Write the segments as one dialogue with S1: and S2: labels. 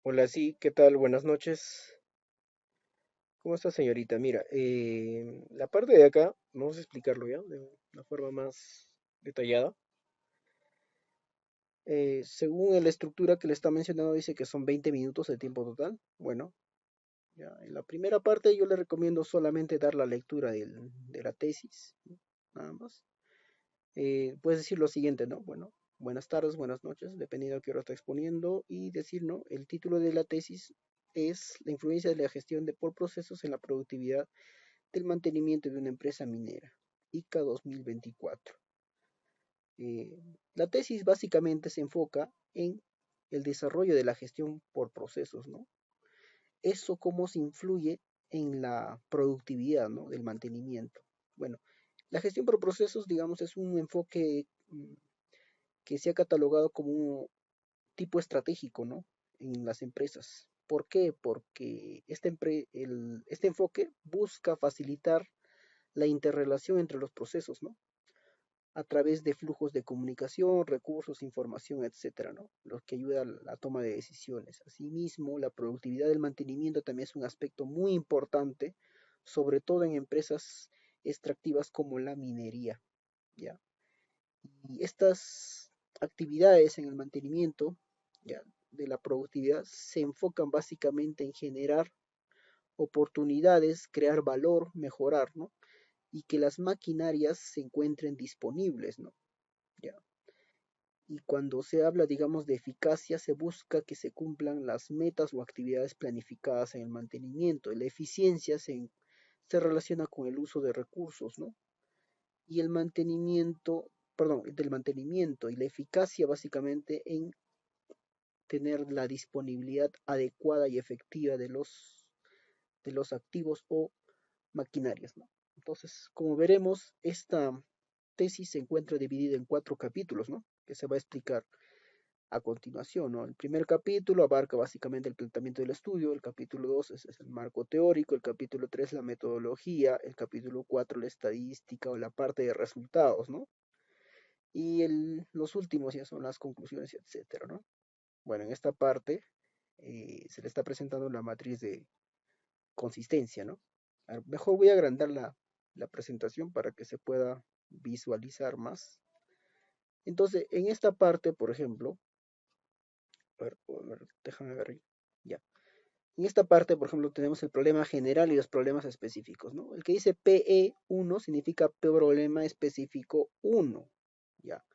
S1: Hola, sí, ¿qué tal? Buenas noches. ¿Cómo está, señorita? Mira, la parte de acá, vamos a explicarlo ya de una forma más detallada. Según la estructura que le está mencionando, dice que son 20 minutos de tiempo total. Bueno, ya en la primera parte yo le recomiendo solamente dar la lectura de la tesis, ¿no? Nada más. Puedes decir lo siguiente, ¿no? Bueno, buenas tardes, buenas noches, dependiendo de qué hora está exponiendo, y decir, ¿no? El título de la tesis es la influencia de la gestión de por procesos en la productividad del mantenimiento de una empresa minera, ICA 2024. Eh, la tesis básicamente se enfoca en el desarrollo de la gestión por procesos, ¿no? Eso cómo se influye en la productividad, ¿no? Del mantenimiento. Bueno, la gestión por procesos, digamos, es un enfoque que se ha catalogado como un tipo estratégico, ¿no? En las empresas. ¿Por qué? Porque este enfoque busca facilitar la interrelación entre los procesos, ¿no? A través de flujos de comunicación, recursos, información, etcétera, ¿no? Lo que ayuda a la toma de decisiones. Asimismo, la productividad del mantenimiento también es un aspecto muy importante, sobre todo en empresas extractivas como la minería, ¿ya? Y estas actividades en el mantenimiento, ¿ya? De la productividad se enfocan básicamente en generar oportunidades, crear valor, mejorar, ¿no? Y que las maquinarias se encuentren disponibles, ¿no? ¿Ya? Y cuando se habla, digamos, de eficacia, se busca que se cumplan las metas o actividades planificadas en el mantenimiento. Y la eficiencia se relaciona con el uso de recursos, ¿no? Y el mantenimiento, perdón, del mantenimiento y la eficacia básicamente en tener la disponibilidad adecuada y efectiva de los activos o maquinarias, ¿no? Entonces, como veremos, esta tesis se encuentra dividida en 4 capítulos, ¿no? Que se va a explicar a continuación, ¿no? El primer capítulo abarca básicamente el planteamiento del estudio, el capítulo 2 es el marco teórico, el capítulo 3 la metodología, el capítulo 4 la estadística o la parte de resultados, ¿no? Y los últimos ya son las conclusiones, etcétera, ¿no? Bueno, en esta parte se le está presentando la matriz de consistencia, ¿no? Mejor voy a agrandar la presentación para que se pueda visualizar más. Entonces, en esta parte, por ejemplo, déjame ver, ya. En esta parte, por ejemplo, tenemos el problema general y los problemas específicos, ¿no? El que dice PE1 significa problema específico 1, ¿ya?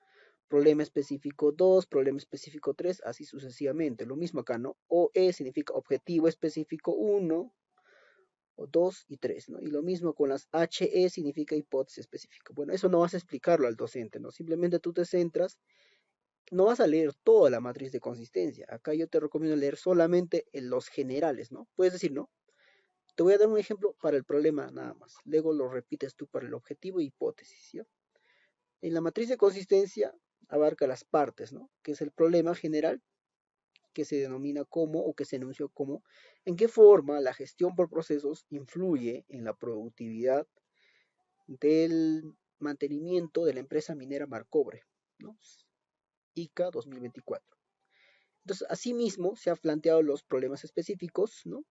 S1: Problema específico 2, problema específico 3, así sucesivamente. Lo mismo acá, ¿no? OE significa objetivo específico 1, o 2 y 3, ¿no? Y lo mismo con las HE significa hipótesis específica. Bueno, eso no vas a explicarlo al docente, ¿no? Simplemente tú te centras, no vas a leer toda la matriz de consistencia. Acá yo te recomiendo leer solamente en los generales, ¿no? Puedes decir, ¿no? Te voy a dar un ejemplo para el problema nada más. Luego lo repites tú para el objetivo e hipótesis, ¿sí? En la matriz de consistencia abarca las partes, ¿no? Que es el problema general, que se denomina como o que se enunció como en qué forma la gestión por procesos influye en la productividad del mantenimiento de la empresa minera Marcobre, ¿no? ICA 2024. Entonces, asimismo, se han planteado los problemas específicos, ¿no?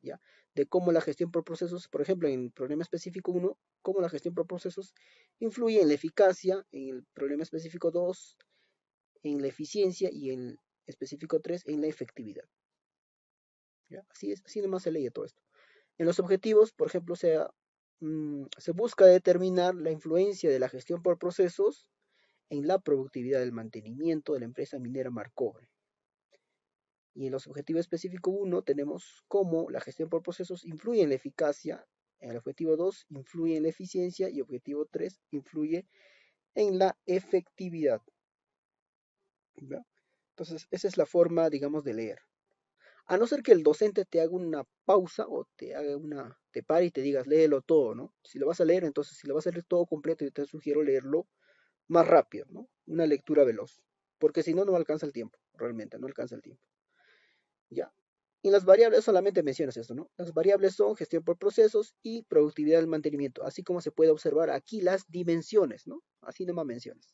S1: ¿Ya? De cómo la gestión por procesos, por ejemplo, en el problema específico 1, cómo la gestión por procesos influye en la eficacia, en el problema específico 2, en la eficiencia y en el específico 3, en la efectividad. ¿Ya? Así es, así nomás se lee todo esto. En los objetivos, por ejemplo, se busca determinar la influencia de la gestión por procesos en la productividad del mantenimiento de la empresa minera Marcobre. Y en los objetivos específico 1 tenemos cómo la gestión por procesos influye en la eficacia, en el objetivo 2 influye en la eficiencia y objetivo 3 influye en la efectividad. ¿Ya? Entonces, esa es la forma, digamos, de leer. A no ser que el docente te haga una pausa o te pare y te digas, léelo todo, ¿no? Si lo vas a leer, entonces, si lo vas a leer todo completo, yo te sugiero leerlo más rápido, ¿no? Una lectura veloz, porque si no, no alcanza el tiempo, realmente, no alcanza el tiempo, ¿ya? Y las variables solamente mencionas esto, ¿no? Las variables son gestión por procesos y productividad del mantenimiento, así como se puede observar aquí las dimensiones, ¿no? Así nomás mencionas.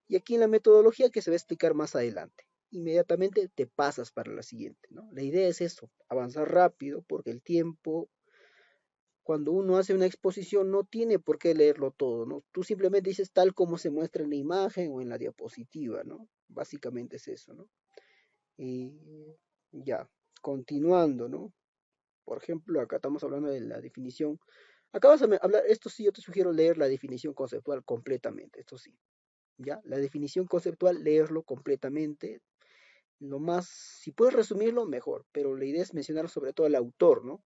S1: Y aquí en la metodología que se va a explicar más adelante. inmediatamente te pasas para la siguiente, ¿no? La idea es eso, avanzar rápido, porque el tiempo, cuando uno hace una exposición, no tiene por qué leerlo todo, ¿no? Tú simplemente dices tal como se muestra en la imagen o en la diapositiva, ¿no? Básicamente es eso, ¿no? Y ya, continuando, ¿no? Por ejemplo, acá estamos hablando de la definición. Acá vas a hablar, esto sí, yo te sugiero leer la definición conceptual completamente, esto sí, ¿ya? La definición conceptual, leerlo completamente, lo más, si puedes resumirlo, mejor, pero la idea es mencionar sobre todo al autor, ¿no?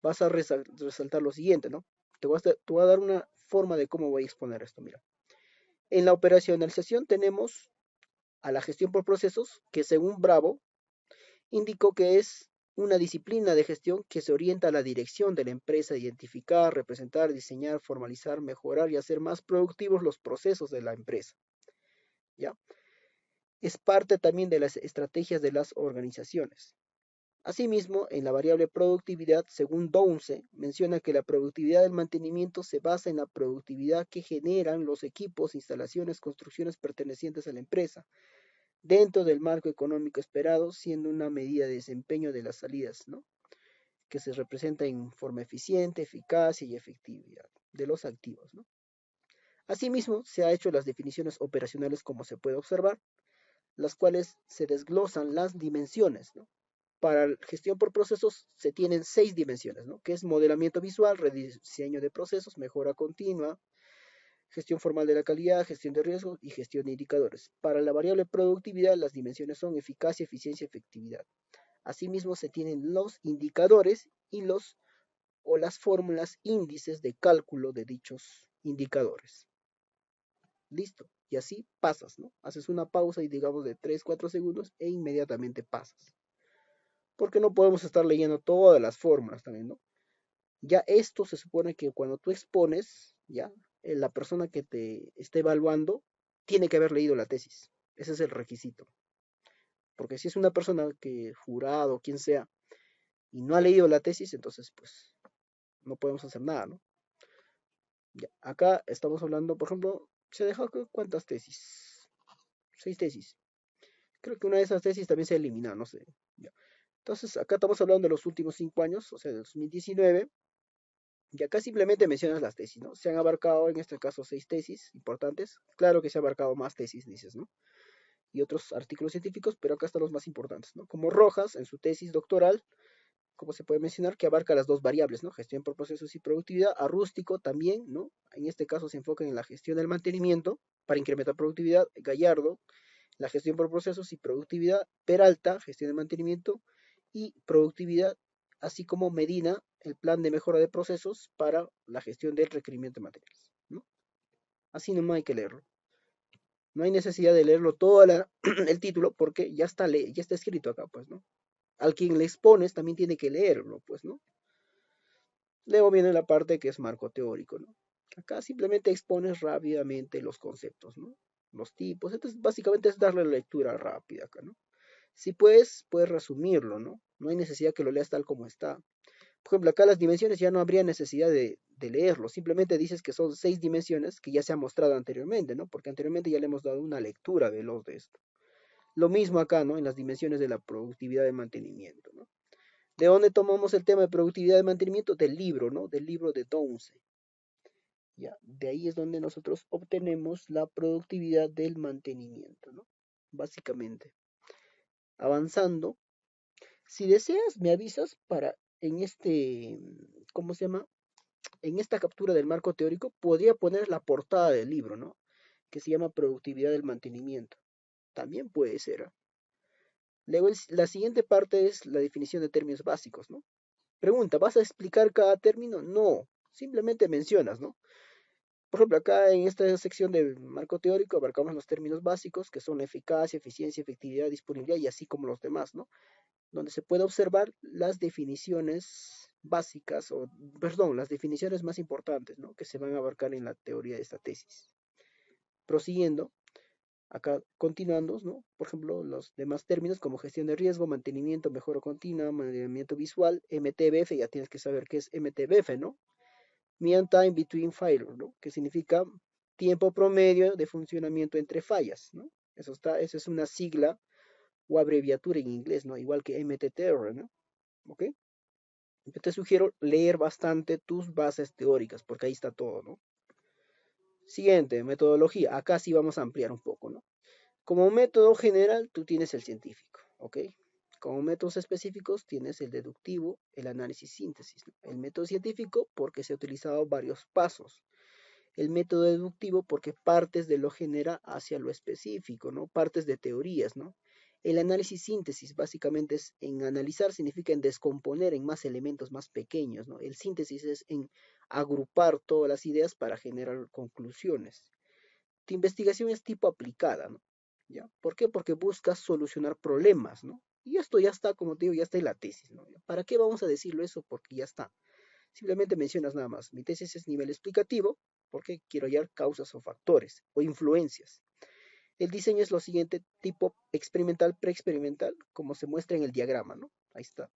S1: Vas a resaltar lo siguiente, ¿no? Te voy a dar una forma de cómo voy a exponer esto, mira. En la operacionalización tenemos a la gestión por procesos, que según Bravo, indicó que es una disciplina de gestión que se orienta a la dirección de la empresa, identificar, representar, diseñar, formalizar, mejorar y hacer más productivos los procesos de la empresa, ¿ya? Es parte también de las estrategias de las organizaciones. Asimismo, en la variable productividad, según Dounce, menciona que la productividad del mantenimiento se basa en la productividad que generan los equipos, instalaciones, construcciones pertenecientes a la empresa, dentro del marco económico esperado, siendo una medida de desempeño de las salidas, ¿no? Que se representa en forma eficiente, eficacia y efectividad de los activos, ¿no? Asimismo, se ha hecho las definiciones operacionales como se puede observar, las cuales se desglosan las dimensiones, ¿no? Para gestión por procesos se tienen 6 dimensiones, ¿no? Que es modelamiento visual, rediseño de procesos, mejora continua, gestión formal de la calidad, gestión de riesgos y gestión de indicadores. Para la variable productividad, las dimensiones son eficacia, eficiencia y efectividad. Asimismo, se tienen los indicadores y los o las fórmulas índices de cálculo de dichos indicadores. Listo. Y así pasas, ¿no? Haces una pausa y digamos de 3 4 segundos e inmediatamente pasas. Porque no podemos estar leyendo todas las fórmulas también, ¿no? Ya esto se supone que cuando tú expones, ya, la persona que te esté evaluando tiene que haber leído la tesis. Ese es el requisito. Porque si es una persona que jurado, quien sea, y no ha leído la tesis, entonces pues no podemos hacer nada, ¿no? Ya, acá estamos hablando, por ejemplo, se dejó cuántas tesis, 6 tesis. Creo que una de esas tesis también se elimina, no sé. Ya. Entonces, acá estamos hablando de los últimos 5 años, o sea, del 2019. Y acá simplemente mencionas las tesis, ¿no? Se han abarcado en este caso 6 tesis importantes. Claro que se han abarcado más tesis, dices, ¿no? Y otros artículos científicos, pero acá están los más importantes, ¿no? Como Rojas, en su tesis doctoral, como se puede mencionar, que abarca las dos variables, ¿no? Gestión por procesos y productividad. A Rústico también, ¿no? En este caso se enfoca en la gestión del mantenimiento para incrementar productividad. Gallardo, la gestión por procesos y productividad. Peralta, gestión de mantenimiento y productividad, así como Medina, el plan de mejora de procesos para la gestión del requerimiento de materiales, ¿no? Así nomás hay que leerlo. No hay necesidad de leerlo todo el título porque ya está escrito acá, pues, ¿no? Al quien le expones también tiene que leerlo, pues, ¿no? Luego viene la parte que es marco teórico, ¿no? Acá simplemente expones rápidamente los conceptos, ¿no? Los tipos. Entonces, básicamente es darle la lectura rápida acá, ¿no? Si puedes resumirlo, ¿no? No hay necesidad que lo leas tal como está. Por ejemplo, acá las dimensiones ya no habría necesidad de leerlo. Simplemente dices que son 6 dimensiones que ya se han mostrado anteriormente, ¿no? Porque anteriormente ya le hemos dado una lectura de esto. Lo mismo acá, ¿no? En las dimensiones de la productividad de mantenimiento, ¿no? ¿De dónde tomamos el tema de productividad de mantenimiento? Del libro, ¿no? Del libro de Dounce. Ya, de ahí es donde nosotros obtenemos la productividad del mantenimiento, ¿no? Básicamente. Avanzando, si deseas, me avisas para en este, ¿cómo se llama? En esta captura del marco teórico podría poner la portada del libro, ¿no? Que se llama Productividad del Mantenimiento. También puede ser. ¿Eh? Luego, la siguiente parte es la definición de términos básicos, ¿no? Pregunta, ¿vas a explicar cada término? No, simplemente mencionas, ¿no? Por ejemplo, acá en esta sección de marco teórico abarcamos los términos básicos, que son la eficacia, eficiencia, efectividad, disponibilidad y así como los demás, ¿no? Donde se puede observar las definiciones básicas, o, perdón, las definiciones más importantes, ¿no? Que se van a abarcar en la teoría de esta tesis. Prosiguiendo, acá continuando, ¿no? Por ejemplo, los demás términos como gestión de riesgo, mantenimiento, mejora continua, mantenimiento visual, MTBF, ya tienes que saber qué es MTBF, ¿no? Mean Time Between Failures, ¿no? Que significa tiempo promedio de funcionamiento entre fallas, ¿no? Esa es una sigla o abreviatura en inglés, ¿no? Igual que MTTR, ¿no? ¿Ok? Yo te sugiero leer bastante tus bases teóricas, porque ahí está todo, ¿no? Siguiente, metodología. Acá sí vamos a ampliar un poco, ¿no? Como método general, tú tienes el científico, ¿ok? Como métodos específicos tienes el deductivo, el análisis síntesis, ¿no? El método científico porque se ha utilizado varios pasos. El método deductivo porque partes de lo genera hacia lo específico, ¿no? Partes de teorías, ¿no? El análisis síntesis básicamente es en analizar, significa en descomponer en más elementos más pequeños, ¿no? El síntesis es en agrupar todas las ideas para generar conclusiones. Tu investigación es tipo aplicada, ¿no? ¿Ya? ¿Por qué? Porque buscas solucionar problemas, ¿no? Y esto ya está, como te digo, ya está en la tesis, ¿no? ¿Para qué vamos a decirlo eso? Porque ya está. Simplemente mencionas nada más. Mi tesis es nivel explicativo porque quiero hallar causas o factores o influencias. El diseño es lo siguiente, tipo experimental, preexperimental, como se muestra en el diagrama, ¿no? Ahí está.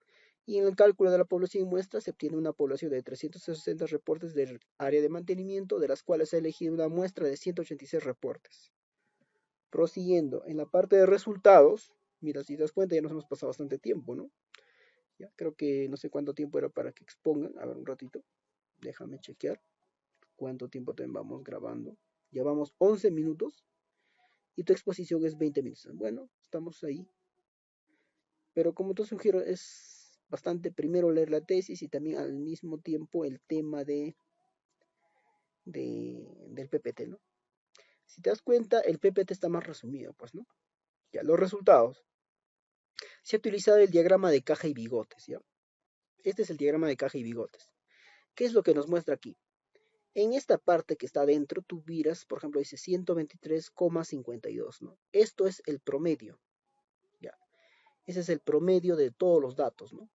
S1: Y en el cálculo de la población y muestra se obtiene una población de 360 reportes del área de mantenimiento, de las cuales se ha elegido una muestra de 186 reportes. Prosiguiendo, en la parte de resultados, mira, si te das cuenta, ya nos hemos pasado bastante tiempo, ¿no? Ya, creo que no sé cuánto tiempo era para que expongan. A ver, un ratito. Déjame chequear cuánto tiempo también vamos grabando. Ya vamos 11 minutos y tu exposición es 20 minutos. Bueno, estamos ahí. Pero como te sugiero, es bastante primero leer la tesis y también al mismo tiempo el tema del PPT, ¿no? Si te das cuenta, el PPT está más resumido, pues, ¿no? Ya, los resultados. Se ha utilizado el diagrama de caja y bigotes, ¿ya? Este es el diagrama de caja y bigotes. ¿Qué es lo que nos muestra aquí? En esta parte que está adentro, tú miras, por ejemplo, dice 123,52, ¿no? Esto es el promedio, ¿ya? Ese es el promedio de todos los datos, ¿no?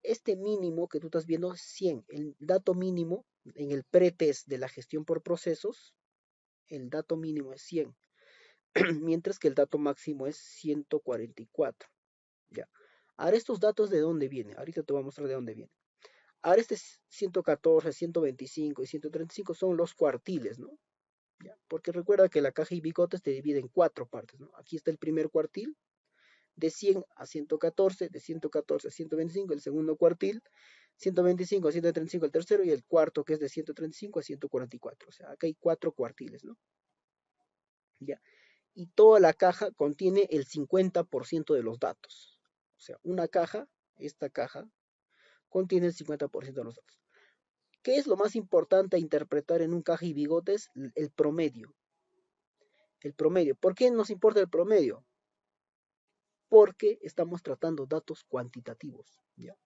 S1: Este mínimo que tú estás viendo es 100. El dato mínimo en el pretest de la gestión por procesos, el dato mínimo es 100, mientras que el dato máximo es 144, ¿ya? Ahora, estos datos, ¿de dónde vienen? Ahorita te voy a mostrar de dónde vienen. Ahora, este 114, 125 y 135 son los cuartiles, ¿no? ¿Ya? Porque recuerda que la caja y bigotes te divide en cuatro partes, ¿no? Aquí está el primer cuartil, de 100 a 114, de 114 a 125 el segundo cuartil, 125 a 135 el tercero y el cuarto que es de 135 a 144. O sea, acá hay cuatro cuartiles, ¿no? ¿Ya? Y toda la caja contiene el 50% de los datos. O sea, una caja, esta caja, contiene el 50% de los datos. ¿Qué es lo más importante a interpretar en un caja y bigotes? El promedio. El promedio. ¿Por qué nos importa el promedio? Porque estamos tratando datos cuantitativos, ¿ya?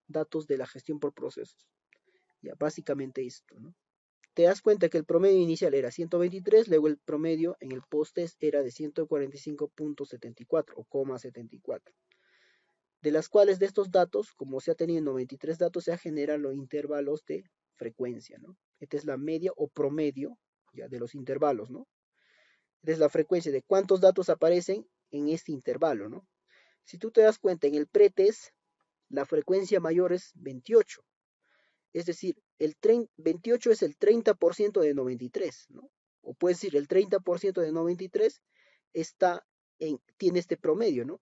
S1: Datos de la gestión por procesos. Ya, básicamente esto, ¿no? Te das cuenta que el promedio inicial era 123, luego el promedio en el post-test era de 145.74 o 0,74. De las cuales de estos datos, como se ha tenido 93 datos, se generan los intervalos de frecuencia, ¿no? Esta es la media o promedio ya de los intervalos, ¿no? Esta es la frecuencia de cuántos datos aparecen en este intervalo, ¿no? Si tú te das cuenta, en el pretest, la frecuencia mayor es 28. Es decir, 28 es el 30% de 93, ¿no? O puedes decir, el 30% de 93 tiene este promedio, ¿no?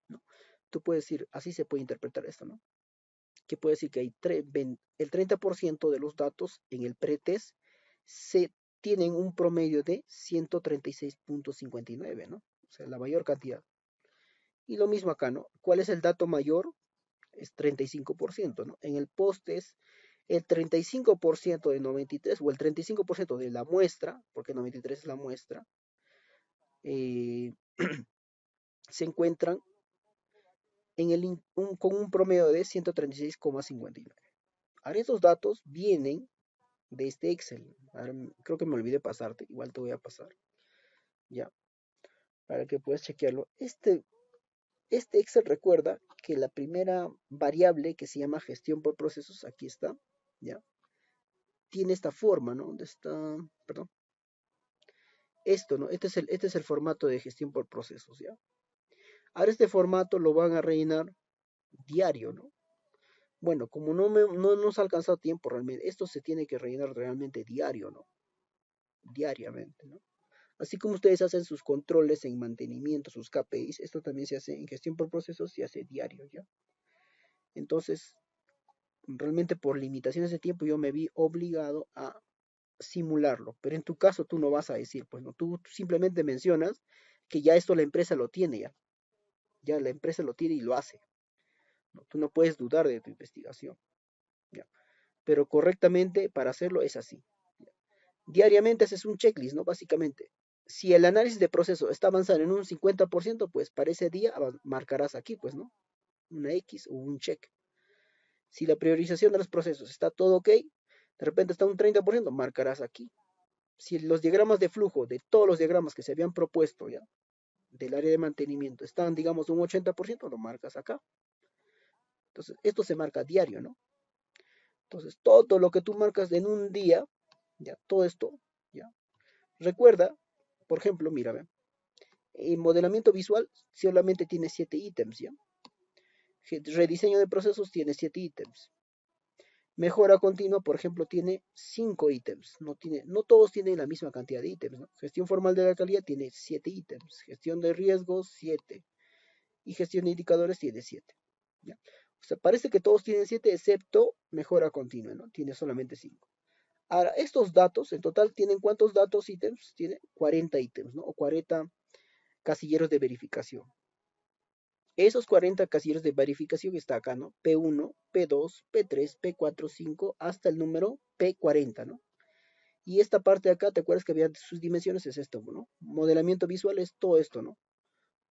S1: ¿No? Tú puedes decir, así se puede interpretar esto, ¿no? Que puede decir que hay el 30% de los datos en el pretest se tienen un promedio de 136.59, ¿no? O sea, la mayor cantidad. Y lo mismo acá, ¿no? ¿Cuál es el dato mayor? Es 35%, ¿no? En el post-test el 35% de 93 o el 35% de la muestra, porque 93 es la muestra, eh, se encuentran con un promedio de 136,59. Ahora estos datos vienen de este Excel. Ahora, creo que me olvidé pasarte, igual te voy a pasar, ya, para que puedas chequearlo. Este Excel recuerda que la primera variable que se llama gestión por procesos, aquí está, ya, tiene esta forma, ¿no? ¿Dónde está? Perdón. Esto, ¿no? Este es el formato de gestión por procesos, ¿ya? Ahora este formato lo van a rellenar diario, ¿no? Bueno, como no nos ha alcanzado tiempo realmente, esto se tiene que rellenar realmente diario, ¿no? Diariamente, ¿no? Así como ustedes hacen sus controles en mantenimiento, sus KPIs, esto también se hace en gestión por procesos, se hace diario, ¿ya? Entonces, realmente por limitaciones de tiempo yo me vi obligado a simularlo, pero en tu caso tú no vas a decir, pues no, tú simplemente mencionas que ya esto la empresa lo tiene, ya la empresa lo tiene y lo hace, ¿no? Tú no puedes dudar de tu investigación, ¿ya? Pero correctamente para hacerlo es así. Diariamente haces un checklist, ¿no? Básicamente, si el análisis de proceso está avanzando en un 50%, pues para ese día marcarás aquí, pues, ¿no? Una X o un check. Si la priorización de los procesos está todo ok, de repente está un 30%, marcarás aquí. Si los diagramas de flujo de todos los diagramas que se habían propuesto ya del área de mantenimiento están, digamos, un 80%, lo marcas acá. Entonces, esto se marca diario, ¿no? Entonces, todo lo que tú marcas en un día, ya, todo esto, ya. Recuerda, por ejemplo, mira, ¿ve? El modelamiento visual solamente tiene 7 ítems, ¿ya? Rediseño de procesos tiene 7 ítems. Mejora continua, por ejemplo, tiene 5 ítems. No todos tienen la misma cantidad de ítems, ¿no? Gestión formal de la calidad tiene 7 ítems. Gestión de riesgos, 7. Y gestión de indicadores tiene 7. ¿Ya? O sea, parece que todos tienen 7 excepto mejora continua, ¿no? Tiene solamente 5. Ahora, estos datos, en total, ¿tienen cuántos datos ítems? Tiene 40 ítems, ¿no? O 40 casilleros de verificación. Esos 40 casilleros de verificación está acá, ¿no? P1, P2, P3, P4, 5, hasta el número P40, ¿no? Y esta parte de acá, ¿te acuerdas que había sus dimensiones? Es esto, ¿no? Modelamiento visual es todo esto, ¿no?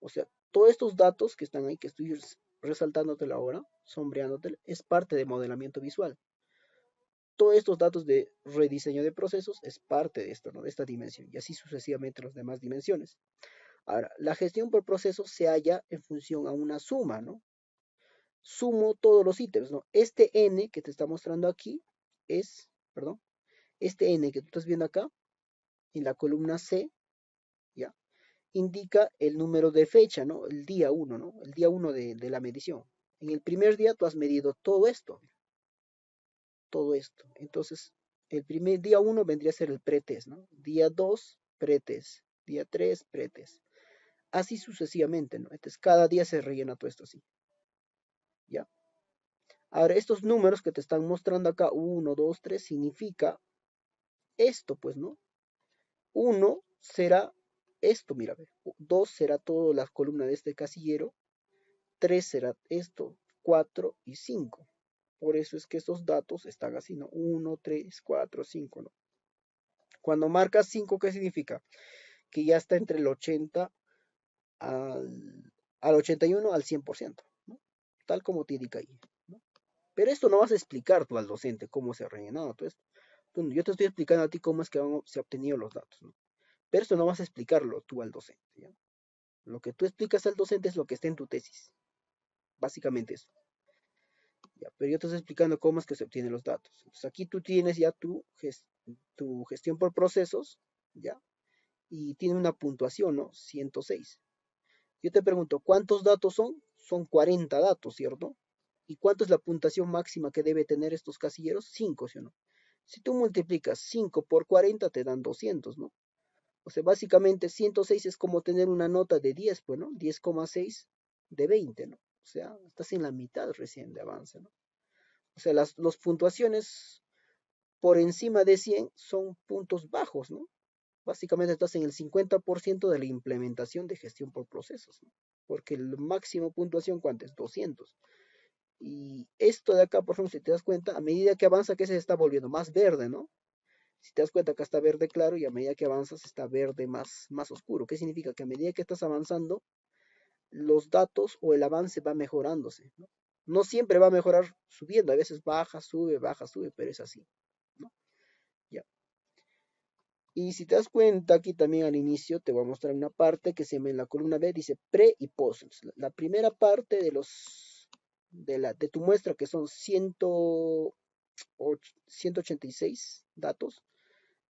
S1: O sea, todos estos datos que están ahí, que estoy resaltándotelo ahora, sombreándotelo, es parte de modelamiento visual. Todos estos datos de rediseño de procesos es parte de esto, ¿no? De esta dimensión, y así sucesivamente las demás dimensiones. Ahora, la gestión por procesos se halla en función a una suma, ¿no? Sumo todos los ítems, ¿no? Este n que te está mostrando aquí es, perdón, este n que tú estás viendo acá, en la columna C, ¿ya? Indica el número de fecha, ¿no? El día 1, ¿no? El día 1 de la medición. En el primer día tú has medido todo esto, todo esto. Entonces, el primer día 1 vendría a ser el pretest, ¿no? Día 2, pretest. Día 3, pretest. Así sucesivamente, ¿no? Entonces, cada día se rellena todo esto así, ¿ya? Ahora, estos números que te están mostrando acá, 1, 2, 3, significa esto, pues, ¿no? 1 será esto, mira, 2 será toda la columna de este casillero, 3 será esto, 4 y 5. Por eso es que estos datos están así, ¿no? 1, 3, 4, 5, ¿no? Cuando marcas 5, ¿qué significa? Que ya está entre el 80 al 81 al 100%, ¿no? Tal como te indica ahí, ¿no? Pero esto no vas a explicar tú al docente cómo se ha rellenado todo esto. Yo te estoy explicando a ti cómo es que se han obtenido los datos, ¿no? Pero esto no vas a explicarlo tú al docente, ¿ya? Lo que tú explicas al docente es lo que está en tu tesis. Básicamente eso. ¿Ya? Pero yo te estoy explicando cómo es que se obtienen los datos. Entonces aquí tú tienes ya tu gestión por procesos, ¿ya? Y tiene una puntuación, ¿no? 106. Yo te pregunto, ¿cuántos datos son? Son 40 datos, ¿cierto? ¿Y cuánto es la puntuación máxima que debe tener estos casilleros? 5, ¿sí o no? Si tú multiplicas 5 por 40 te dan 200, ¿no? O sea, básicamente 106 es como tener una nota de 10, pues, ¿no? 10,6 de 20, ¿no? O sea, estás en la mitad recién de avance, ¿no? O sea, las puntuaciones por encima de 100 son puntos bajos, ¿no? Básicamente estás en el 50% de la implementación de gestión por procesos, ¿no? Porque el máximo puntuación, ¿cuánto es? 200. Y esto de acá, por ejemplo, si te das cuenta, a medida que avanza, que se está volviendo más verde, ¿no? Si te das cuenta, acá está verde claro y a medida que avanzas está verde más oscuro. ¿Qué significa? Que a medida que estás avanzando, los datos o el avance va mejorándose, ¿no? No siempre va a mejorar subiendo, a veces baja, sube, pero es así, ¿no? Ya. Y si te das cuenta, aquí también al inicio te voy a mostrar una parte que se llama en la columna B, dice pre y post. La primera parte de tu muestra, que son 186 datos,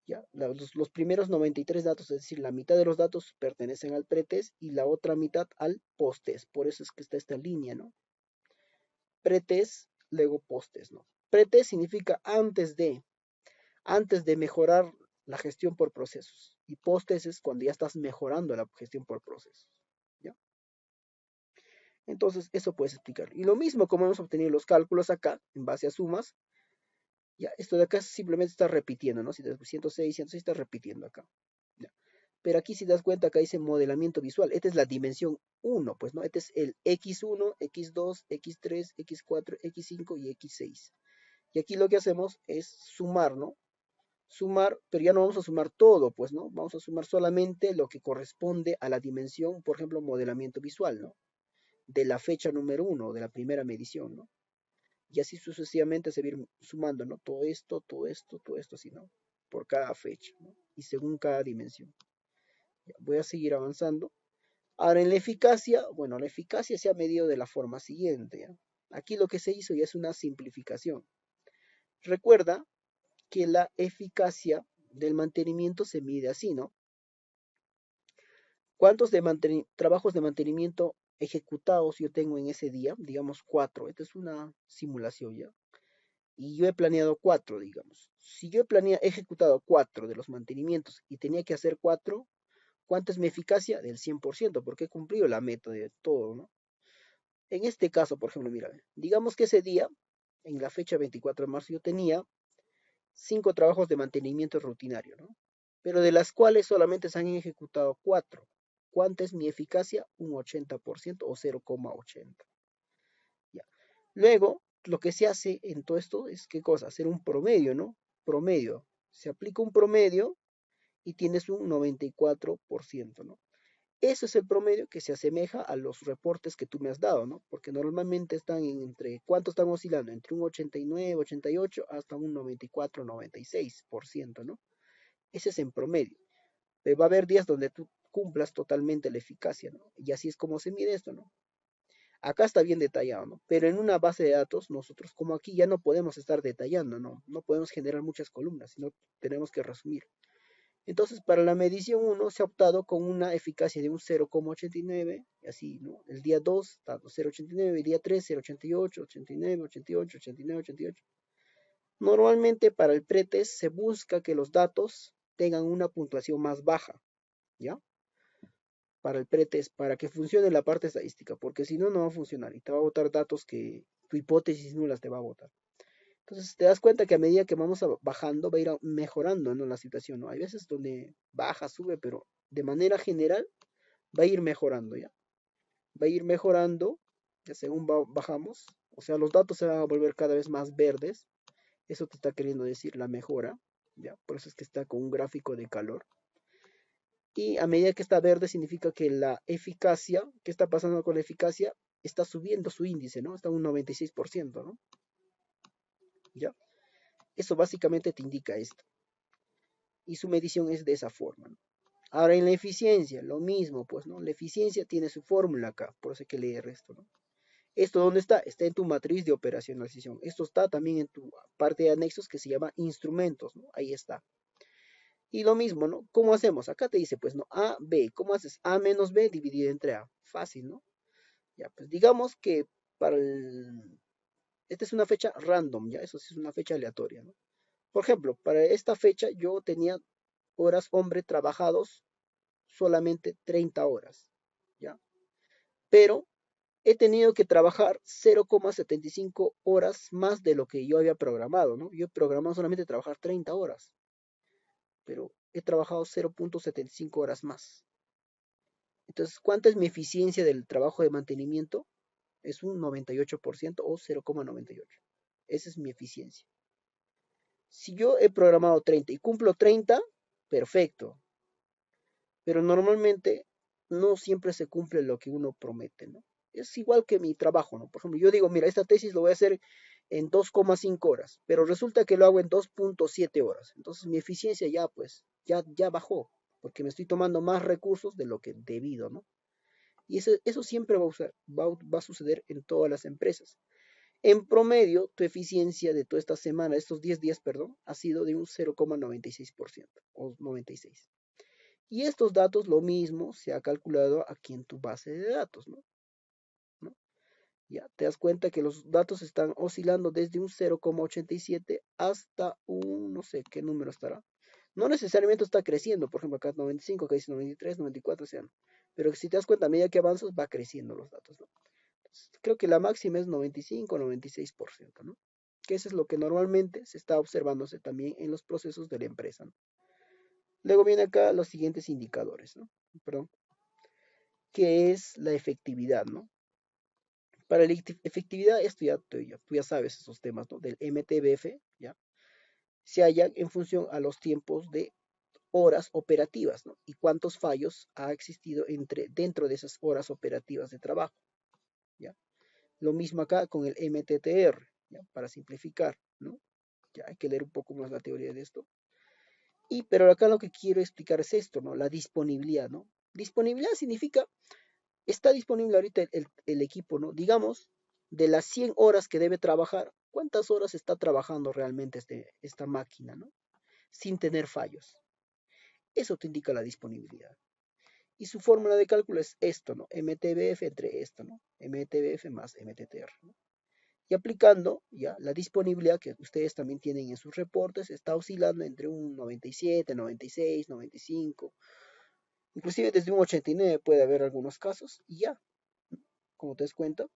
S1: ya, los primeros 93 datos, es decir, la mitad de los datos pertenecen al pretest y la otra mitad al posttest. Por eso es que está esta línea, ¿no? Pretest, luego posttest, ¿no? Pretest significa antes de mejorar la gestión por procesos. Y post-tesis cuando ya estás mejorando la gestión por procesos. ¿Ya? Entonces, eso puedes explicar. Y lo mismo como hemos obtenido los cálculos acá, en base a sumas, ya, esto de acá simplemente está repitiendo, ¿no? Si te 106, 106 está repitiendo acá. ¿Ya? Pero aquí si das cuenta, acá dice modelamiento visual. Esta es la dimensión 1, pues, ¿no? Este es el X1, X2, X3, X4, X5 y X6. Y aquí lo que hacemos es sumar, ¿no? Sumar, pero ya no vamos a sumar todo, pues, ¿no? Vamos a sumar solamente lo que corresponde a la dimensión, por ejemplo, modelamiento visual, ¿no? De la fecha número 1, de la primera medición, ¿no? Y así sucesivamente se va a ir sumando, ¿no? Todo esto, así, ¿no? Por cada fecha, ¿no? Y según cada dimensión. Ya, voy a seguir avanzando. Ahora, en la eficacia, bueno, la eficacia se ha medido de la forma siguiente, ¿ya? Aquí lo que se hizo ya es una simplificación. Recuerda que la eficacia del mantenimiento se mide así, ¿no? ¿Cuántos trabajos de mantenimiento ejecutados yo tengo en ese día? Digamos 4. Esta es una simulación ya. Y yo he planeado 4, digamos. Si yo he ejecutado 4 de los mantenimientos y tenía que hacer 4, ¿cuánto es mi eficacia? Del 100%, porque he cumplido la meta de todo, ¿no? En este caso, por ejemplo, mira, digamos que ese día, en la fecha 24 de marzo, yo tenía 5 trabajos de mantenimiento rutinario, ¿no? Pero de las cuales solamente se han ejecutado 4. ¿Cuánta es mi eficacia? Un 80% o 0,80. Ya. Luego, lo que se hace en todo esto es, ¿qué cosa? Hacer un promedio, ¿no? Promedio. Se aplica un promedio y tienes un 94%, ¿no? Ese es el promedio que se asemeja a los reportes que tú me has dado, ¿no? Porque normalmente están entre, ¿cuánto están oscilando? Entre un 89, 88 hasta un 94, 96%, ¿no? Ese es en promedio. Pero va a haber días donde tú cumplas totalmente la eficacia, ¿no? Y así es como se mide esto, ¿no? Acá está bien detallado, ¿no? Pero en una base de datos, nosotros como aquí ya no podemos estar detallando, ¿no? No podemos generar muchas columnas, sino tenemos que resumir. Entonces, para la medición 1 se ha optado con una eficacia de un 0,89, así, ¿no? El día 2, tanto 0,89, el día 3, 0,88, 89, 88, 89, 88. Normalmente para el pretest se busca que los datos tengan una puntuación más baja, ¿ya? Para el pretest, para que funcione la parte estadística, porque si no, no va a funcionar y te va a botar datos que tu hipótesis nulas te va a botar. Entonces te das cuenta que a medida que vamos bajando va a ir mejorando, ¿no? La situación, ¿no? Hay veces donde baja, sube, pero de manera general va a ir mejorando, ¿ya? Va a ir mejorando, ya según bajamos, o sea, los datos se van a volver cada vez más verdes, eso te está queriendo decir la mejora, ¿ya? Por eso es que está con un gráfico de calor. Y a medida que está verde significa que la eficacia, ¿qué está pasando con la eficacia? Está subiendo su índice, ¿no? Está un 96%, ¿no? ¿Ya? Eso básicamente te indica esto. Y su medición es de esa forma, ¿no? Ahora en la eficiencia, lo mismo, pues, ¿no? La eficiencia tiene su fórmula acá, por eso hay que leer esto, ¿no? ¿Esto dónde está? Está en tu matriz de operacionalización. Esto está también en tu parte de anexos que se llama instrumentos, ¿no? Ahí está. Y lo mismo, ¿no? ¿Cómo hacemos? Acá te dice, pues, ¿no? A, B. ¿Cómo haces? A menos B dividido entre A. Fácil, ¿no? Ya, pues digamos que para el... Esta es una fecha random, ¿ya? Eso sí es una fecha aleatoria, ¿no? Por ejemplo, para esta fecha yo tenía horas hombre trabajados solamente 30 horas, ¿ya? Pero he tenido que trabajar 0,75 horas más de lo que yo había programado, ¿no? Yo he programado solamente trabajar 30 horas, pero he trabajado 0,75 horas más. Entonces, ¿cuánta es mi eficiencia del trabajo de mantenimiento? Es un 98% o 0,98. Esa es mi eficiencia. Si yo he programado 30 y cumplo 30, perfecto. Pero normalmente no siempre se cumple lo que uno promete, ¿no? Es igual que mi trabajo, ¿no? Por ejemplo, yo digo, mira, esta tesis lo voy a hacer en 2,5 horas, pero resulta que lo hago en 2,7 horas. Entonces mi eficiencia ya, pues, ya bajó, porque me estoy tomando más recursos de lo que debido, ¿no? Y eso siempre va a suceder en todas las empresas. En promedio, tu eficiencia de toda esta semana, estos 10 días, perdón, ha sido de un 0,96% o 96. Y estos datos, lo mismo, se ha calculado aquí en tu base de datos, ¿no? ¿No? Ya te das cuenta que los datos están oscilando desde un 0,87 hasta un, no sé qué número estará, No necesariamente está creciendo, por ejemplo, acá 95, acá dice 93, 94, o sea, pero si te das cuenta, a medida que avanzas, va creciendo los datos, ¿no? Entonces, creo que la máxima es 95, 96%, ¿no? Que eso es lo que normalmente se está observándose también en los procesos de la empresa, ¿no? Luego viene acá los siguientes indicadores, ¿no? Perdón, que es la efectividad, ¿no? Para la efectividad, esto ya, tú ya sabes esos temas, ¿no? Del MTBF, ¿ya? Se hallan en función a los tiempos de horas operativas, ¿no? Y cuántos fallos ha existido dentro de esas horas operativas de trabajo, ¿ya? Lo mismo acá con el MTTR, ¿ya? Para simplificar, ¿no? Ya hay que leer un poco más la teoría de esto. Pero acá lo que quiero explicar es esto, ¿no? La disponibilidad, ¿no? Disponibilidad significa, está disponible ahorita el equipo, ¿no? Digamos, de las 100 horas que debe trabajar, ¿cuántas horas está trabajando realmente esta máquina, ¿no? Sin tener fallos. Eso te indica la disponibilidad. Y su fórmula de cálculo es esto, ¿no? MTBF entre esto, ¿no? MTBF más MTTR, ¿no? Y aplicando ya la disponibilidad que ustedes también tienen en sus reportes, está oscilando entre un 97, 96, 95, inclusive desde un 89 puede haber algunos casos, y ya, como te das cuenta.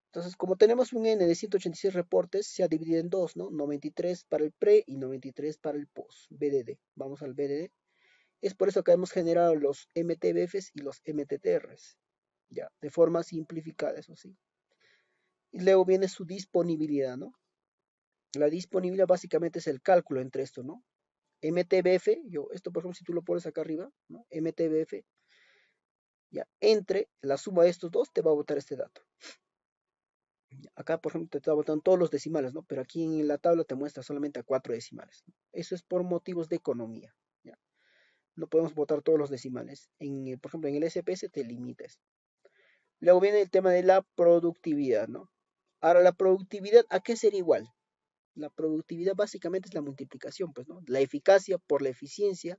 S1: Entonces, como tenemos un N de 186 reportes, se ha dividido en dos, ¿no? 93 para el pre y 93 para el post, BDD. Vamos al BDD. Es por eso que hemos generado los MTBFs y los MTTRs, ya, de forma simplificada, eso sí. Y luego viene su disponibilidad, ¿no? La disponibilidad básicamente es el cálculo entre esto, ¿no? MTBF, esto por ejemplo, si tú lo pones acá arriba, ¿no? MTBF, ya, entre la suma de estos dos te va a botar este dato. Acá, por ejemplo, te está botando todos los decimales, ¿no? Pero aquí en la tabla te muestra solamente a 4 decimales, ¿no? Eso es por motivos de economía, ¿ya? No podemos botar todos los decimales. Por ejemplo, en el SPS te limitas. Luego viene el tema de la productividad, ¿no? Ahora, la productividad, ¿a qué sería igual? La productividad básicamente es la multiplicación, pues, ¿no? La eficacia por la eficiencia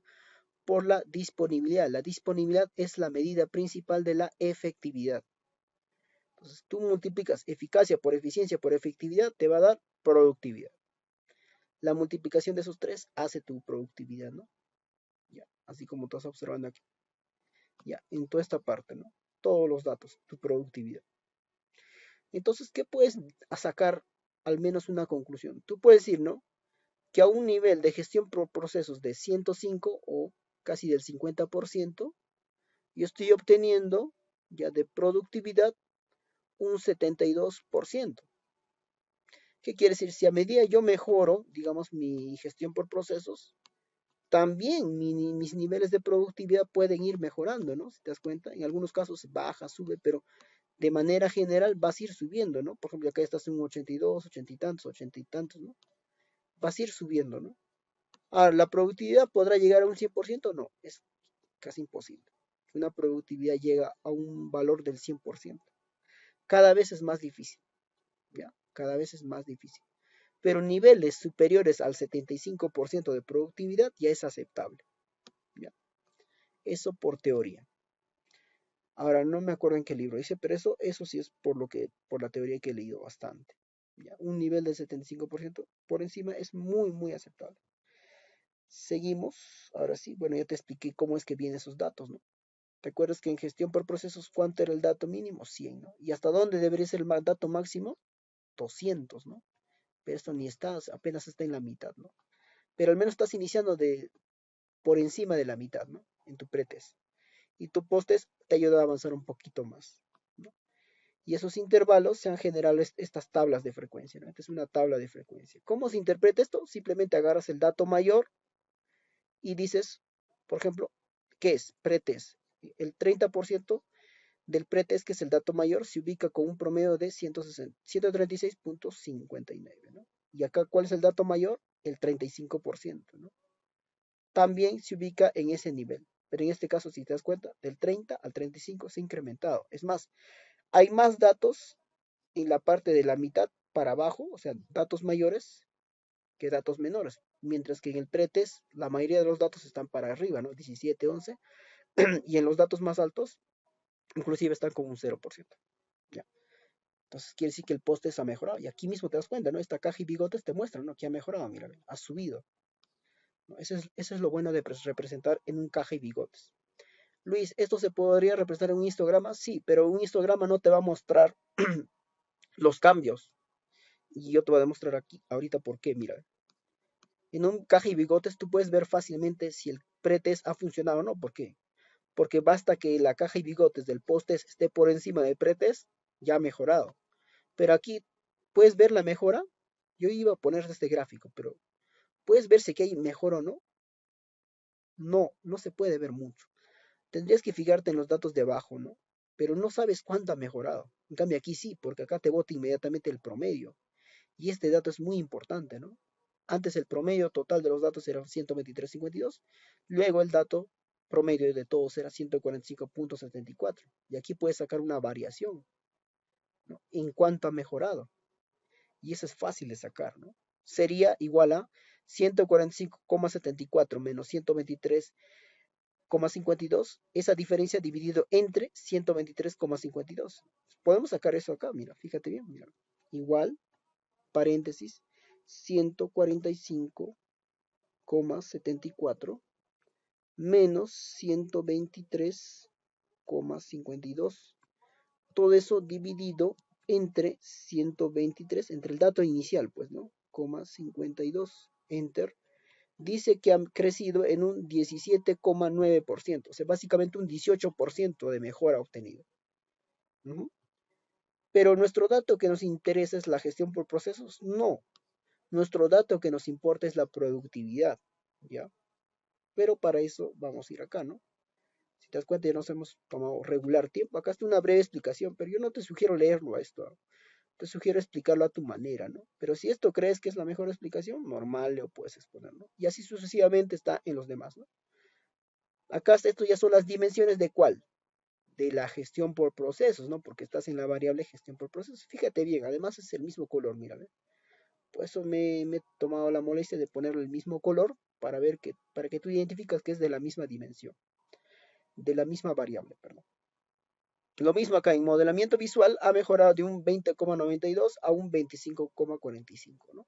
S1: por la disponibilidad. La disponibilidad es la medida principal de la efectividad. Entonces, tú multiplicas eficacia por eficiencia por efectividad, te va a dar productividad. La multiplicación de esos tres hace tu productividad, ¿no? Ya, así como estás observando aquí. Ya, en toda esta parte, ¿no? Todos los datos, tu productividad. Entonces, ¿qué puedes sacar? Al menos una conclusión. Tú puedes decir, ¿no? Que a un nivel de gestión por procesos de 105 o casi del 50%, yo estoy obteniendo ya de productividad un 72%. ¿Qué quiere decir? Si a medida yo mejoro, digamos, mi gestión por procesos, también mis niveles de productividad pueden ir mejorando, ¿no? Si te das cuenta, en algunos casos baja, sube, pero de manera general vas a ir subiendo, ¿no? Por ejemplo, acá estás en un 82, 80 y tantos, 80 y tantos, ¿no? Vas a ir subiendo, ¿no? Ahora, ¿la productividad podrá llegar a un 100%? No, es casi imposible. Una productividad llega a un valor del 100%. Cada vez es más difícil, ¿ya? Cada vez es más difícil. Pero niveles superiores al 75% de productividad ya es aceptable, ¿ya? Eso por teoría. Ahora, no me acuerdo en qué libro dice, pero eso sí es por la teoría que he leído bastante, ¿ya? Un nivel del 75% por encima es muy, muy aceptable. Seguimos, ahora sí, bueno, ya te expliqué cómo es que vienen esos datos, ¿no? ¿Te acuerdas que en gestión por procesos cuánto era el dato mínimo? 100, ¿no? ¿Y hasta dónde debería ser el dato máximo? 200, ¿no? Pero esto ni estás, apenas está en la mitad, ¿no? Pero al menos estás iniciando por encima de la mitad, ¿no? En tu pretest. Y tu posttest te ayuda a avanzar un poquito más, ¿no? Y esos intervalos se han generado estas tablas de frecuencia, ¿no? Esta es una tabla de frecuencia. ¿Cómo se interpreta esto? Simplemente agarras el dato mayor y dices, por ejemplo, ¿qué es? Pretest. El 30% del pretest, que es el dato mayor, se ubica con un promedio de 136.59, ¿no? Y acá, ¿cuál es el dato mayor? El 35%, ¿no? También se ubica en ese nivel. Pero en este caso, si te das cuenta, del 30 al 35 se ha incrementado. Es más, hay más datos en la parte de la mitad para abajo, o sea, datos mayores que datos menores. Mientras que en el pretest, la mayoría de los datos están para arriba, ¿no? 17, 11. Y en los datos más altos, inclusive están con un 0%. ¿Ya? Entonces quiere decir que el post ha mejorado. Y aquí mismo te das cuenta, ¿no? Esta caja y bigotes te muestran, ¿no? Que ha mejorado, mira, ha subido. ¿no? Eso es lo bueno de representar en un caja y bigotes. Luis, ¿esto se podría representar en un histograma? Sí, pero un histograma no te va a mostrar los cambios. Y yo te voy a demostrar aquí, ahorita por qué, mira. En un caja y bigotes tú puedes ver fácilmente si el pretest ha funcionado o no. ¿Por qué? Porque basta que la caja y bigotes del posttest esté por encima del pretest, ya ha mejorado. Pero aquí, ¿puedes ver la mejora? Yo iba a poner este gráfico, pero ¿puedes ver si que hay mejora o no? No, no se puede ver mucho. Tendrías que fijarte en los datos de abajo, ¿no? Pero no sabes cuánto ha mejorado. En cambio aquí sí, porque acá te bota inmediatamente el promedio. Y este dato es muy importante, ¿no? Antes el promedio total de los datos era 123.52, luego el dato promedio de todos era 145.74. Y aquí puedes sacar una variación, ¿no? En cuánto ha mejorado. Y eso es fácil de sacar, ¿no? Sería igual a 145,74 menos 123,52, esa diferencia dividido entre 123,52. Podemos sacar eso acá, mira, fíjate bien, mira. Igual, paréntesis, 145,74 menos 123,52. Todo eso dividido entre 123, entre el dato inicial, pues, ¿no? 52, enter. Dice que han crecido en un 17,9%, o sea, básicamente un 18% de mejora obtenido. Pero nuestro dato que nos interesa es la gestión por procesos. No, nuestro dato que nos importa es la productividad, ¿ya? Pero para eso vamos a ir acá, ¿no? Si te das cuenta, ya nos hemos tomado regular tiempo. Acá está una breve explicación, pero yo no te sugiero leerlo a esto. Te sugiero explicarlo a tu manera, ¿no? Pero si esto crees que es la mejor explicación, normal, lo puedes exponer, ¿no? Y así sucesivamente está en los demás, ¿no? Acá esto ya son las dimensiones de cuál, de la gestión por procesos, ¿no? Porque estás en la variable gestión por procesos. Fíjate bien, además es el mismo color, mira, ¿ve? Por eso me he tomado la molestia de ponerle el mismo color para que tú identificas que es de la misma dimensión, de la misma variable, perdón. Lo mismo acá en modelamiento visual ha mejorado de un 20,92 a un 25,45, ¿no?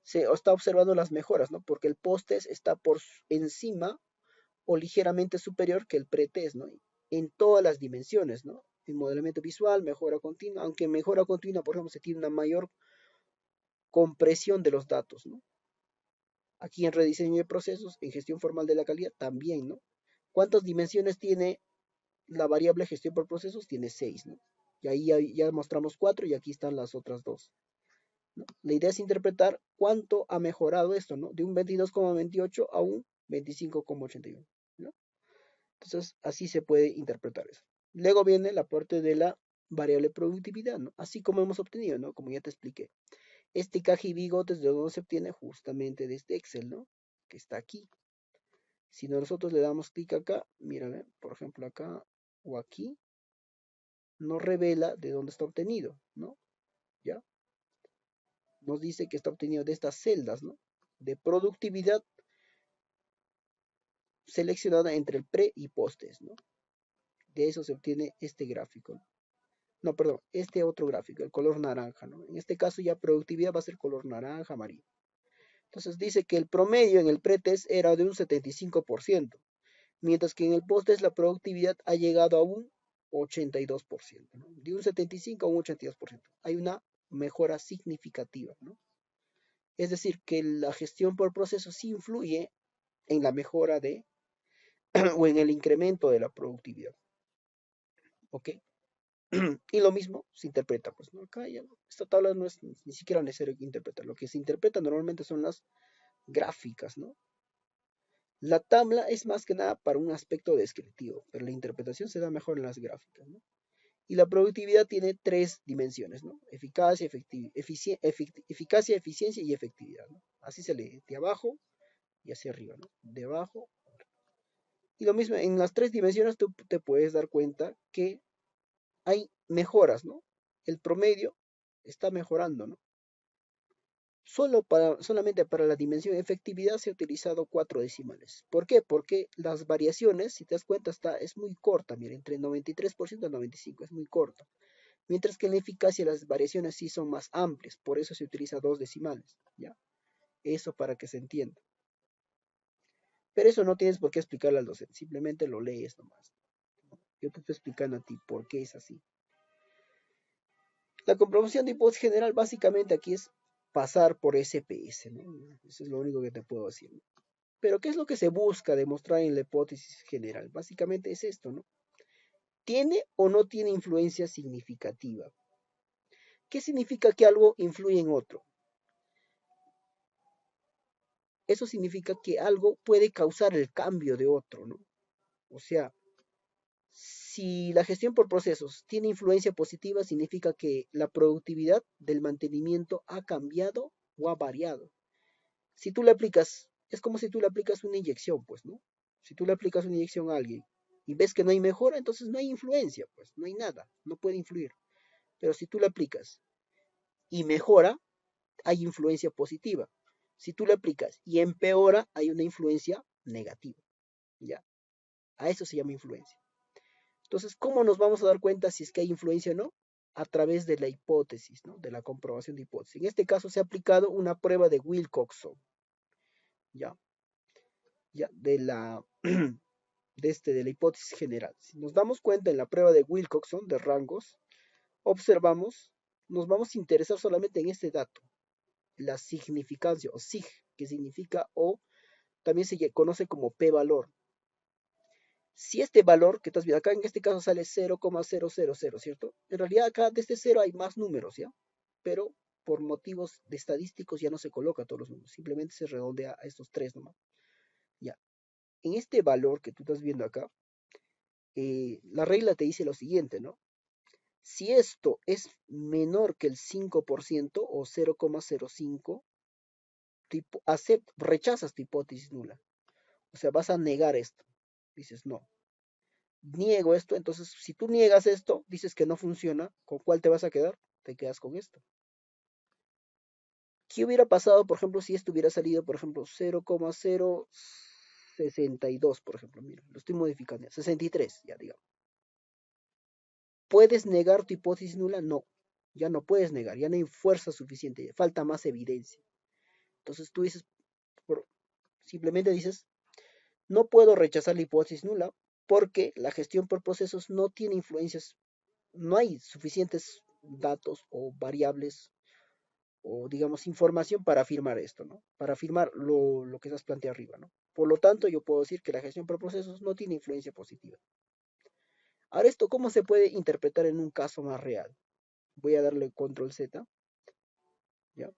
S1: Se está observando las mejoras, ¿no? Porque el post-test está por encima o ligeramente superior que el pre-test, ¿no? En todas las dimensiones, ¿no? En modelamiento visual, mejora continua, aunque mejora continua, por ejemplo, se tiene una mayor compresión de los datos, ¿no? Aquí en rediseño de procesos, en gestión formal de la calidad, también, ¿no? ¿Cuántas dimensiones tiene la variable gestión por procesos? Tiene 6, ¿no? Y ahí ya mostramos 4 y aquí están las otras dos, ¿no? La idea es interpretar cuánto ha mejorado esto, ¿no? De un 22,28 a un 25,81, ¿no? Entonces, así se puede interpretar eso. Luego viene la parte de la variable productividad, ¿no? Así como hemos obtenido, ¿no? Como ya te expliqué. Este caja y bigotes de dónde se obtiene justamente de este Excel, ¿no? Que está aquí. Si nosotros le damos clic acá, mira, por ejemplo acá o aquí, nos revela de dónde está obtenido, ¿no? ¿Ya? Nos dice que está obtenido de estas celdas, ¿no? De productividad seleccionada entre el pre y postes, ¿no? De eso se obtiene este gráfico. No, perdón, este otro gráfico, el color naranja, ¿no? En este caso ya productividad va a ser color naranja, amarillo. Entonces dice que el promedio en el pretest era de un 75%, mientras que en el posttest la productividad ha llegado a un 82%, ¿no? De un 75 a un 82%. Hay una mejora significativa, ¿no? Es decir, que la gestión por procesos sí influye en la mejora de o en el incremento de la productividad. ¿Ok? Y lo mismo se interpreta, pues, ¿no? Acá ya, esta tabla no es ni siquiera necesario interpretar. Lo que se interpreta normalmente son las gráficas, ¿no? La tabla es más que nada para un aspecto descriptivo, pero la interpretación se da mejor en las gráficas, ¿no? Y la productividad tiene tres dimensiones, ¿no? Eficacia, eficacia, eficiencia y efectividad, ¿no? Así se lee, de abajo y hacia arriba, ¿no? De abajo. Y lo mismo, en las tres dimensiones tú te puedes dar cuenta que hay mejoras, ¿no? El promedio está mejorando, ¿no? Solamente para la dimensión efectividad se ha utilizado 4 decimales. ¿Por qué? Porque las variaciones, si te das cuenta, es muy corta, mira, entre el 93% y el 95%, es muy corta. Mientras que en la eficacia las variaciones sí son más amplias, por eso se utiliza 2 decimales, ¿ya? Eso para que se entienda. Pero eso no tienes por qué explicarle al docente, simplemente lo lees nomás. Yo te estoy explicando a ti por qué es así. La comprobación de hipótesis general básicamente aquí es pasar por SPS, ¿no? Eso es lo único que te puedo decir, ¿no? Pero ¿qué es lo que se busca demostrar en la hipótesis general? Básicamente es esto, ¿no? ¿Tiene o no tiene influencia significativa? ¿Qué significa que algo influye en otro? Eso significa que algo puede causar el cambio de otro, ¿no? O sea, si la gestión por procesos tiene influencia positiva, significa que la productividad del mantenimiento ha cambiado o ha variado. Si tú le aplicas, es como si tú le aplicas una inyección, pues, ¿no? Si tú le aplicas una inyección a alguien y ves que no hay mejora, entonces no hay influencia, pues, no hay nada, no puede influir. Pero si tú le aplicas y mejora, hay influencia positiva. Si tú le aplicas y empeora, hay una influencia negativa, ¿ya? A eso se llama influencia. Entonces, ¿cómo nos vamos a dar cuenta si es que hay influencia o no? A través de la hipótesis, ¿no? De la comprobación de hipótesis. En este caso se ha aplicado una prueba de Wilcoxon, ¿ya? ¿Ya? De la hipótesis general. Si nos damos cuenta en la prueba de Wilcoxon de rangos, observamos, nos vamos a interesar solamente en este dato, la significancia o sig, que significa o también se conoce como p-valor. Si este valor que estás viendo acá, en este caso sale 0,000, ¿cierto? En realidad acá de este 0 hay más números, ¿ya? Pero por motivos de estadísticos ya no se coloca todos los números, simplemente se redondea a estos tres nomás. Ya. En este valor que tú estás viendo acá, la regla te dice lo siguiente, ¿no? Si esto es menor que el 5% o 0,05, rechazas tu hipótesis nula. O sea, vas a negar esto. Dices, no, niego esto. Entonces, si tú niegas esto, dices que no funciona, ¿con cuál te vas a quedar? Te quedas con esto. ¿Qué hubiera pasado, por ejemplo, si esto hubiera salido, por ejemplo, 0,062, por ejemplo? Mira, lo estoy modificando, 63, ya digamos. ¿Puedes negar tu hipótesis nula? No, ya no puedes negar, ya no hay fuerza suficiente, falta más evidencia. Entonces tú dices, simplemente dices, no puedo rechazar la hipótesis nula porque la gestión por procesos no tiene influencias, no hay suficientes datos o variables o digamos información para afirmar esto, ¿no? Para afirmar lo que estás planteando arriba, ¿no? Por lo tanto, yo puedo decir que la gestión por procesos no tiene influencia positiva. Ahora, ¿esto cómo se puede interpretar en un caso más real? Voy a darle control Z, ¿ya?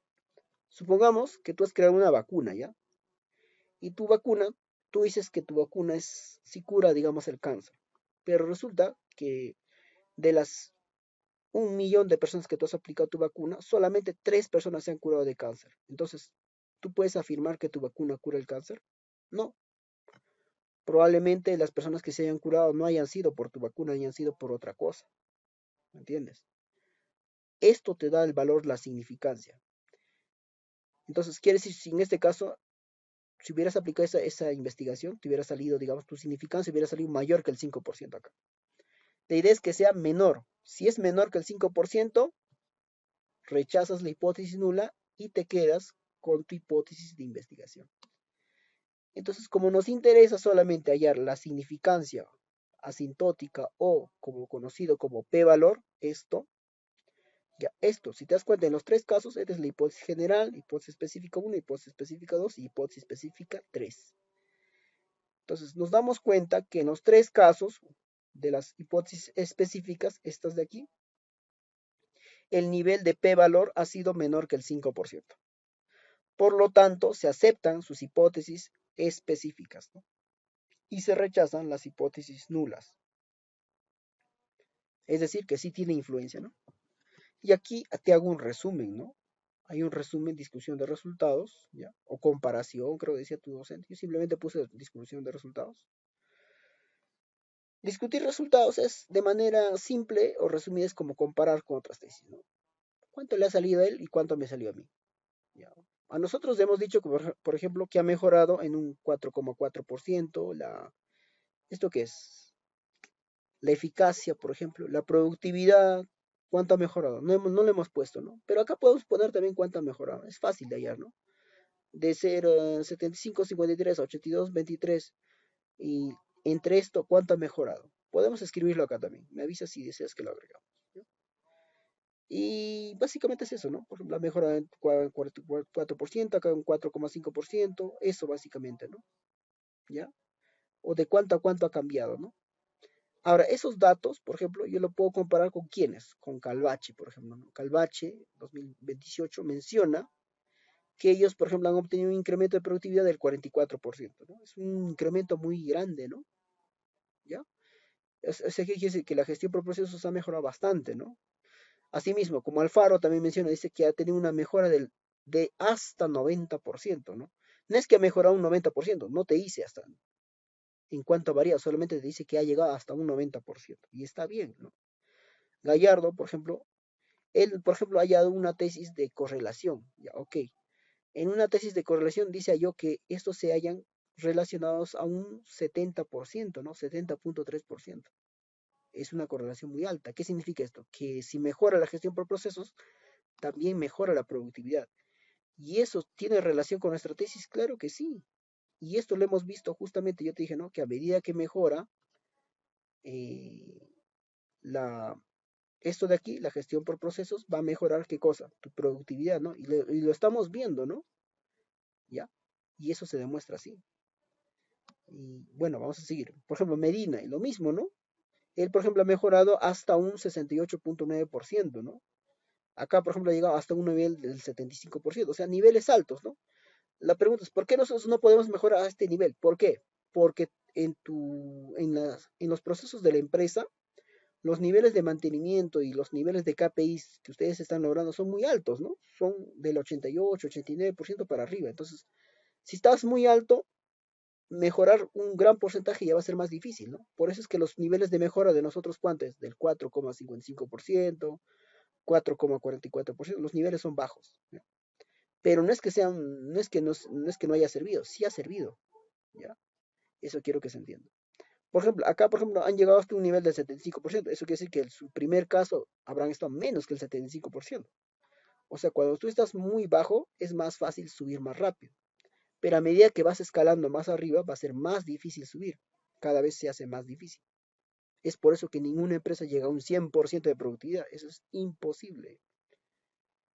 S1: Supongamos que tú has creado una vacuna, ¿ya? Y tu vacuna, tú dices que tu vacuna es, si cura, digamos, el cáncer. Pero resulta que de las 1 millón de personas que tú has aplicado tu vacuna, solamente 3 personas se han curado de cáncer. Entonces, ¿tú puedes afirmar que tu vacuna cura el cáncer? No. Probablemente las personas que se hayan curado no hayan sido por tu vacuna, hayan sido por otra cosa. ¿Me entiendes? Esto te da el valor, la significancia. Entonces, quiere decir, si en este caso, si hubieras aplicado esa investigación, te hubiera salido, digamos, tu significancia hubiera salido mayor que el 5% acá. La idea es que sea menor. Si es menor que el 5%, rechazas la hipótesis nula y te quedas con tu hipótesis de investigación. Entonces, como nos interesa solamente hallar la significancia asintótica o como conocido como p-valor, si te das cuenta en los tres casos, esta es la hipótesis general, hipótesis específica 1, hipótesis específica 2 y hipótesis específica 3. Entonces, nos damos cuenta que en los tres casos de las hipótesis específicas, estas de aquí, el nivel de p-valor ha sido menor que el 5%. Por lo tanto, se aceptan sus hipótesis específicas, ¿no? Y se rechazan las hipótesis nulas. Es decir, que sí tiene influencia, ¿no? Y aquí te hago un resumen, ¿no? Hay un resumen, discusión de resultados, ¿ya? O comparación, creo que decía tu docente. Yo simplemente puse discusión de resultados. Discutir resultados es de manera simple o resumida es como comparar con otras tesis, ¿no? ¿Cuánto le ha salido a él y cuánto me salió a mí? ¿Ya? A nosotros hemos dicho, por ejemplo, que ha mejorado en un 4,4%. ¿Esto qué es? La eficacia, por ejemplo, la productividad, cuánto ha mejorado. No, no lo hemos puesto, ¿no? Pero acá podemos poner también cuánto ha mejorado. Es fácil de hallar, ¿no? de ser 75,53 a 82,23. Y entre esto, ¿cuánto ha mejorado? Podemos escribirlo acá también. Me avisas si deseas que lo agregamos. ¿Ya? Y básicamente es eso, ¿no? Por ejemplo, la mejora en 4%, acá en 4,5%, eso básicamente, ¿no? ¿Ya? O de cuánto a cuánto ha cambiado, ¿no? Ahora, esos datos, por ejemplo, yo lo puedo comparar con quiénes, con Calvache, por ejemplo, ¿no? Calvache 2018 menciona que ellos, por ejemplo, han obtenido un incremento de productividad del 44%, ¿no? Es un incremento muy grande, ¿no? ¿Ya? Eso quiere decir que la gestión por procesos ha mejorado bastante, ¿no? Asimismo, como Alfaro también menciona, dice que ha tenido una mejora de hasta 90%, ¿no? No es que ha mejorado un 90%, no te dice hasta en cuánto varía, solamente te dice que ha llegado hasta un 90%, y está bien, ¿no? Gallardo, por ejemplo, él, por ejemplo, ha hallado una tesis de correlación, ya, ok. En una tesis de correlación dice yo que estos se hayan relacionados a un 70%, ¿no? 70,3%. Es una correlación muy alta. ¿Qué significa esto? Que si mejora la gestión por procesos, también mejora la productividad. ¿Y eso tiene relación con nuestra tesis? Claro que sí. Y esto lo hemos visto justamente, yo te dije, ¿no? Que a medida que mejora eh, la, esto de aquí, la gestión por procesos, va a mejorar qué cosa? Tu productividad, ¿no? Y lo estamos viendo, ¿no? ¿Ya? Y eso se demuestra así. Y bueno, vamos a seguir. Por ejemplo, Medina, y lo mismo, ¿no? Él, por ejemplo, ha mejorado hasta un 68,9%, ¿no? Acá, por ejemplo, ha llegado hasta un nivel del 75%, o sea, niveles altos, ¿no? La pregunta es, ¿por qué nosotros no podemos mejorar a este nivel? ¿Por qué? Porque en los procesos de la empresa, los niveles de mantenimiento y los niveles de KPIs que ustedes están logrando son muy altos, ¿no? Son del 88, 89% para arriba. Entonces, si estás muy alto, mejorar un gran porcentaje ya va a ser más difícil, ¿no? Por eso es que los niveles de mejora de nosotros, ¿cuánto es? Del 4,55%, 4,44%, los niveles son bajos, ¿ya? Pero no es que no haya servido, sí ha servido, ¿ya? Eso quiero que se entienda. Por ejemplo, acá, por ejemplo, han llegado hasta un nivel del 75%. Eso quiere decir que en su primer caso habrán estado menos que el 75%. O sea, cuando tú estás muy bajo, es más fácil subir más rápido. Pero a medida que vas escalando más arriba, va a ser más difícil subir. Cada vez se hace más difícil. Es por eso que ninguna empresa llega a un 100% de productividad. Eso es imposible.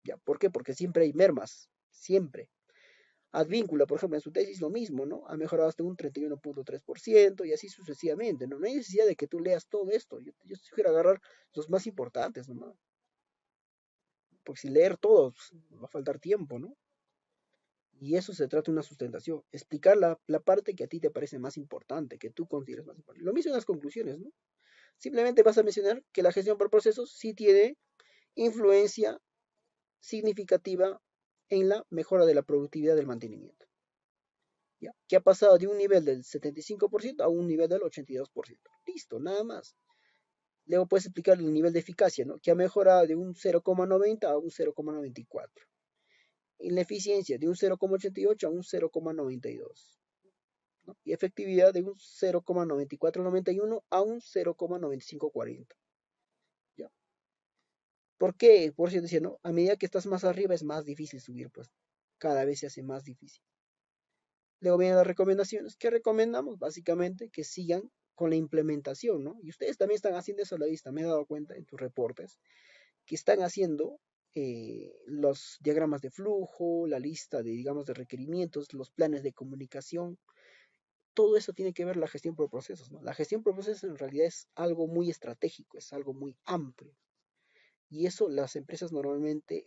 S1: ¿Ya? ¿Por qué? Porque siempre hay mermas. Siempre. Advíncula, por ejemplo, en su tesis lo mismo, ¿no? Ha mejorado hasta un 31,3% y así sucesivamente, ¿no? No hay necesidad de que tú leas todo esto. Yo sugiero agarrar los más importantes, ¿no? Porque si leer todos va a faltar tiempo, ¿no? Y eso se trata de una sustentación. Explicar la parte que a ti te parece más importante, que tú consideras más importante. Lo mismo en las conclusiones, ¿no? Simplemente vas a mencionar que la gestión por procesos sí tiene influencia significativa en la mejora de la productividad del mantenimiento. ¿Ya? Que ha pasado de un nivel del 75% a un nivel del 82%. Listo, nada más. Luego puedes explicar el nivel de eficacia, ¿no? Que ha mejorado de un 0,90 a un 0,94. En la eficiencia de un 0,88 a un 0,92. ¿No? Y efectividad de un 0,9491 a un 0,9540. ¿Ya? ¿Por qué? Por eso decía, ¿no? A medida que estás más arriba es más difícil subir, pues cada vez se hace más difícil. Luego vienen las recomendaciones. ¿Qué recomendamos? Básicamente que sigan con la implementación, ¿no? Y ustedes también están haciendo eso a la vista, me he dado cuenta en tus reportes, que están haciendo los diagramas de flujo, la lista de, digamos, de requerimientos, los planes de comunicación. Todo eso tiene que ver la gestión por procesos, ¿no? La gestión por procesos en realidad es algo muy estratégico, es algo muy amplio. Y eso las empresas normalmente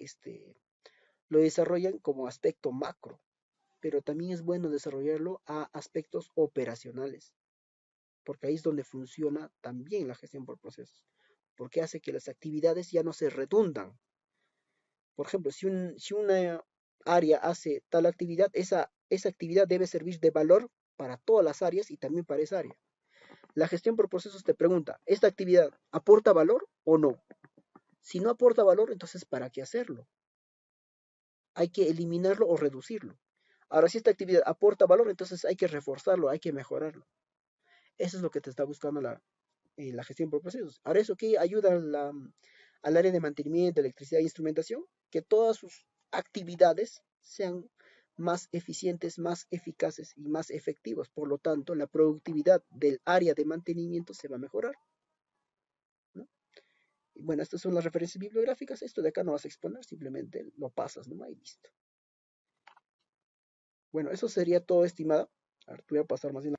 S1: lo desarrollan como aspecto macro, pero también es bueno desarrollarlo a aspectos operacionales, porque ahí es donde funciona también la gestión por procesos, porque hace que las actividades ya no se redundan. Por ejemplo, si una área hace tal actividad, esa actividad debe servir de valor para todas las áreas y también para esa área. La gestión por procesos te pregunta, ¿esta actividad aporta valor o no? Si no aporta valor, entonces ¿para qué hacerlo? Hay que eliminarlo o reducirlo. Ahora, si esta actividad aporta valor, entonces hay que reforzarlo, hay que mejorarlo. Eso es lo que te está buscando la gestión por procesos. Ahora, ¿eso qué ayuda al área de mantenimiento, electricidad e instrumentación? Que todas sus actividades sean más eficientes, más eficaces y más efectivos. Por lo tanto, la productividad del área de mantenimiento se va a mejorar, ¿no? Y bueno, estas son las referencias bibliográficas. Esto de acá no vas a exponer, simplemente lo pasas nomás y listo. Bueno, eso sería todo, estimada. Ahora te voy a pasar más bien